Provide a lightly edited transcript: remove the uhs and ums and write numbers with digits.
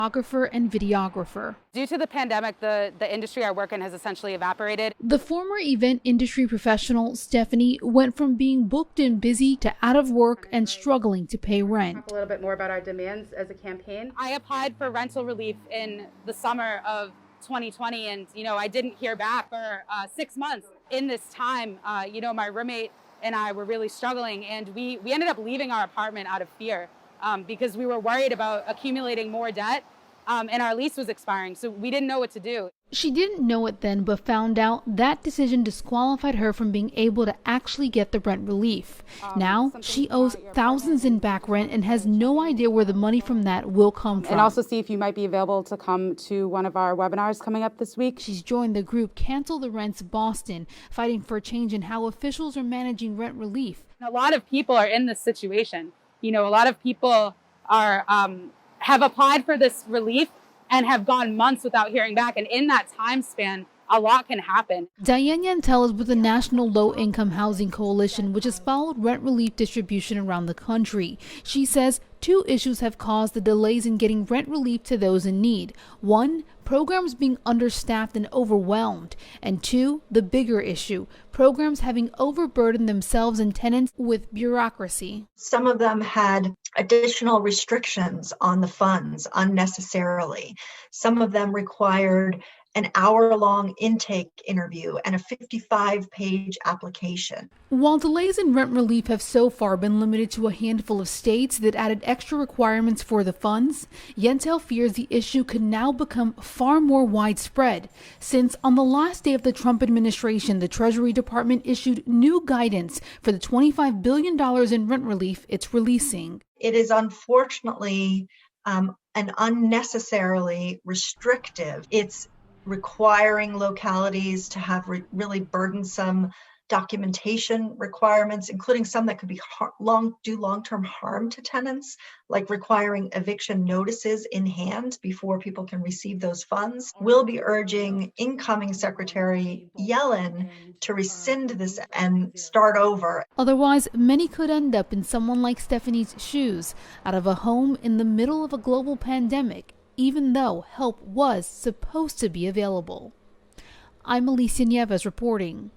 photographer and videographer. Due to the pandemic, the industry I work in has essentially evaporated. The former event industry professional, Stephanie, went from being booked and busy to out of work and struggling to pay rent. Talk a little bit more about our demands as a campaign. I applied for rental relief in the summer of 2020, and I didn't hear back for 6 months. In this time, my roommate and I were really struggling, and we ended up leaving our apartment out of fear because we were worried about accumulating more debt, and our lease was expiring, so we didn't know what to do. She didn't know it then, but found out that decision disqualified her from being able to actually get the rent relief. Now, she owes thousands in back rent and has no idea where the money from that will come from. And also see if you might be available to come to one of our webinars coming up this week. She's joined the group Cancel the Rents Boston, fighting for a change in how officials are managing rent relief. A lot of people are in this situation. A lot of people are have applied for this relief and have gone months without hearing back. And in that time span, a lot can happen. Diane Yantel is with the National Low Income Housing Coalition, which has followed rent relief distribution around the country. She says 2 issues have caused the delays in getting rent relief to those in need. 1, programs being understaffed and overwhelmed. And 2, the bigger issue, programs having overburdened themselves and tenants with bureaucracy. Some of them had additional restrictions on the funds unnecessarily. Some of them required an hour-long intake interview and a 55-page application. While delays in rent relief have so far been limited to a handful of states that added extra requirements for the funds, Yantel fears the issue could now become far more widespread, since on the last day of the Trump administration, the Treasury Department issued new guidance for the $25 billion in rent relief it's releasing. It is unfortunately and unnecessarily restrictive. It's requiring localities to have really burdensome documentation requirements, including some that could be do long-term harm to tenants, like requiring eviction notices in hand before people can receive those funds. We'll be urging incoming Secretary Yellen to rescind this and start over. Otherwise, many could end up in someone like Stephanie's shoes, out of a home in the middle of a global pandemic, even though help was supposed to be available. I'm Alicia Nieves reporting.